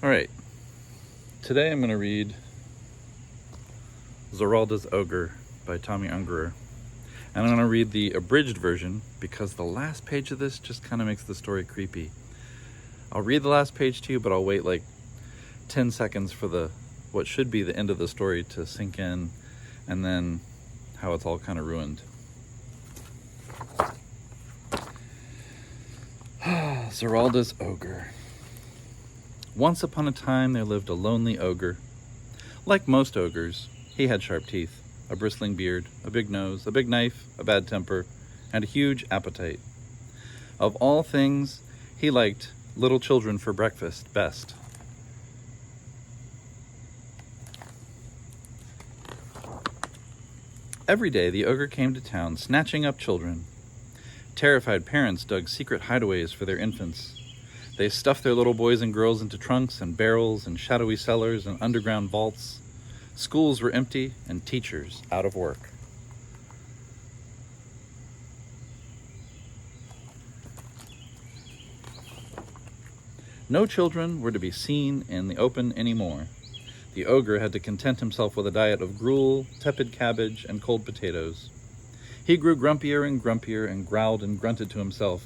Alright, today I'm going to read Zeralda's Ogre by Tommy Ungerer. And I'm going to read the abridged version because the last page of this just kind of makes the story creepy. I'll read the last page to you, but I'll wait like 10 seconds for what should be the end of the story to sink in, and then how it's all kind of ruined. Zeralda's Ogre. Once upon a time there lived a lonely ogre. Like most ogres, he had sharp teeth, a bristling beard, a big nose, a big knife, a bad temper, and a huge appetite. Of all things, he liked little children for breakfast best. Every day the ogre came to town snatching up children. Terrified parents dug secret hideaways for their infants. They stuffed their little boys and girls into trunks and barrels and shadowy cellars and underground vaults. Schools were empty and teachers out of work. No children were to be seen in the open anymore. The ogre had to content himself with a diet of gruel, tepid cabbage, and cold potatoes. He grew grumpier and growled and grunted to himself.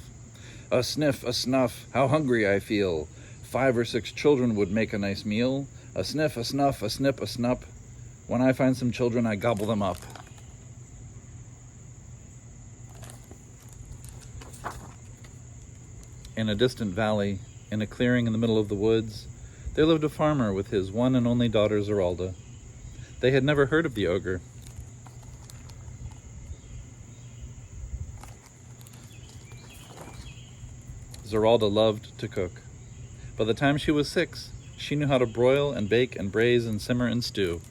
A sniff, a snuff, how hungry I feel. 5 or 6 children would make a nice meal. A sniff, a snuff, a snip, a snup. When I find some children, I gobble them up. In a distant valley, in a clearing in the middle of the woods, there lived a farmer with his one and only daughter, Zeralda. They had never heard of the ogre. Zeralda loved to cook. By the time she was 6, she knew how to broil and bake and braise and simmer and stew.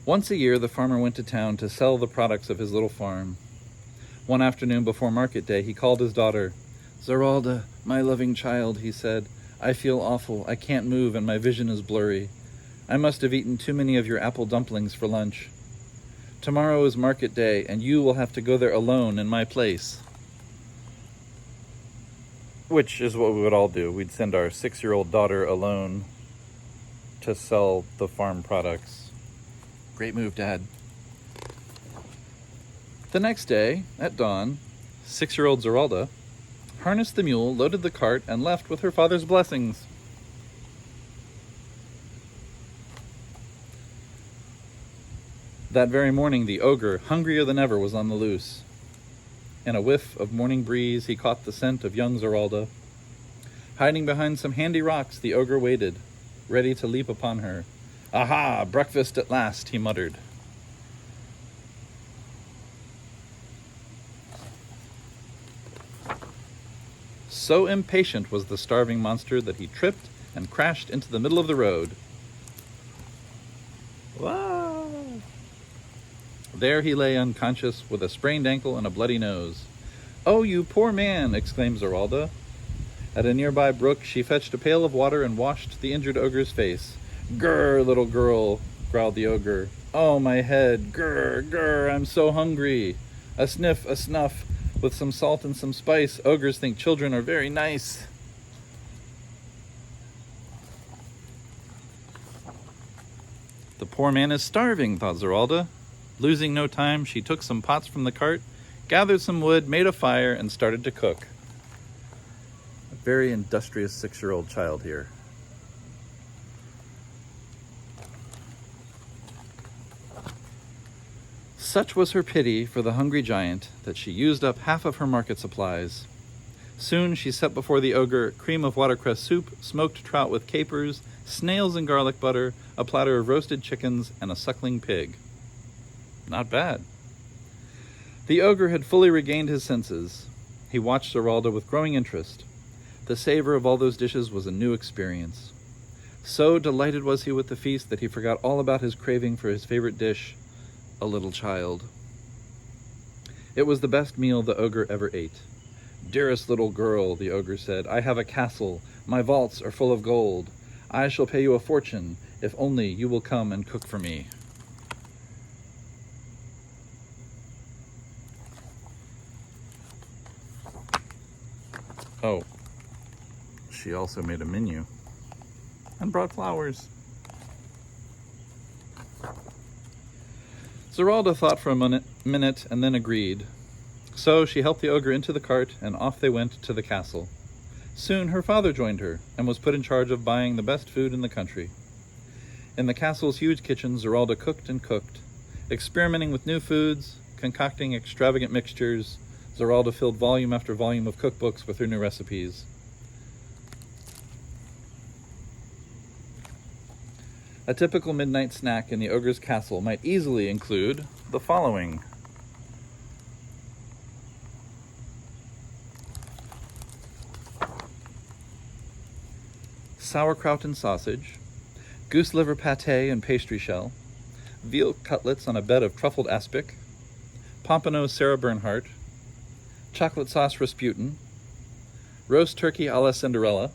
Once a year, the farmer went to town to sell the products of his little farm. One afternoon before market day, he called his daughter. "Zeralda, my loving child," he said, "I feel awful. I can't move and my vision is blurry. I must have eaten too many of your apple dumplings for lunch. Tomorrow is market day, and you will have to go there alone in my place." Which is what we would all do. We'd send our 6-year-old daughter alone to sell the farm products. Great move, Dad. The next day, at dawn, 6-year-old Zeralda harnessed the mule, loaded the cart, and left with her father's blessings. That very morning, the ogre, hungrier than ever, was on the loose. In a whiff of morning breeze, he caught the scent of young Zeralda. Hiding behind some handy rocks, the ogre waited, ready to leap upon her. "Aha, breakfast at last," he muttered. So impatient was the starving monster that he tripped and crashed into the middle of the road. Wow! There he lay unconscious, with a sprained ankle and a bloody nose. "Oh, you poor man!" exclaimed Zeralda. At a nearby brook, she fetched a pail of water and washed the injured ogre's face. "Grr, little girl," growled the ogre. "Oh, my head! Grr, grr, I'm so hungry! A sniff, a snuff, with some salt and some spice. Ogres think children are very nice." The poor man is starving, thought Zeralda. Losing no time, she took some pots from the cart, gathered some wood, made a fire, and started to cook. A very industrious 6-year-old child here. Such was her pity for the hungry giant that she used up half of her market supplies. Soon she set before the ogre cream of watercress soup, smoked trout with capers, snails and garlic butter, a platter of roasted chickens, and a suckling pig. Not bad. The ogre had fully regained his senses. He watched Zeralda with growing interest. The savor of all those dishes was a new experience. So delighted was he with the feast that he forgot all about his craving for his favorite dish, a little child. It was the best meal the ogre ever ate. "Dearest little girl," the ogre said, "I have a castle. My vaults are full of gold. I shall pay you a fortune if only you will come and cook for me." Oh, she also made a menu and brought flowers. Zeralda thought for a minute and then agreed. So she helped the ogre into the cart, and off they went to the castle. Soon her father joined her and was put in charge of buying the best food in the country. In the castle's huge kitchen, Zeralda cooked and cooked, experimenting with new foods, concocting extravagant mixtures. Zeralda filled volume after volume of cookbooks with her new recipes. A typical midnight snack in the ogre's castle might easily include the following: sauerkraut and sausage, goose liver pâté and pastry shell, veal cutlets on a bed of truffled aspic, pompano Sarah Bernhardt, chocolate sauce Rasputin, roast turkey a la Cinderella,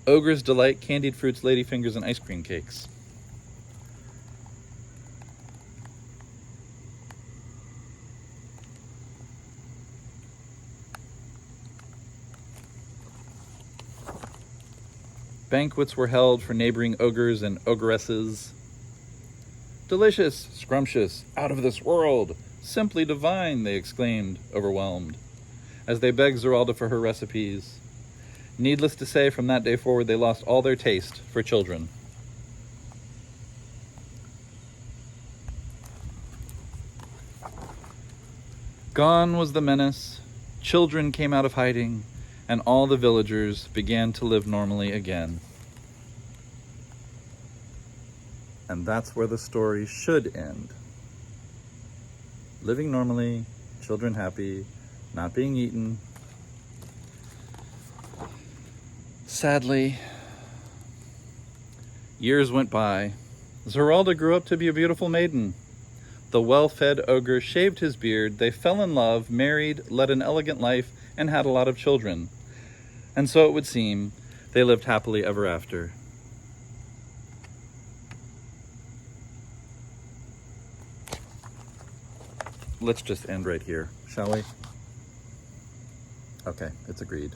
Ogres Delight candied fruits, ladyfingers, and ice cream cakes. Banquets were held for neighboring ogres and ogresses. Delicious, scrumptious, out of this world, simply divine, they exclaimed, overwhelmed, as they begged Zeralda for her recipes. Needless to say, from that day forward, they lost all their taste for children. Gone was the menace, children came out of hiding, and all the villagers began to live normally again. And that's where the story should end. Living normally, children happy, not being eaten. Sadly, years went by. Zeralda grew up to be a beautiful maiden. The well-fed ogre shaved his beard, they fell in love, married, led an elegant life, and had a lot of children. And so it would seem, they lived happily ever after. Let's just end right here, shall we? Okay, it's agreed.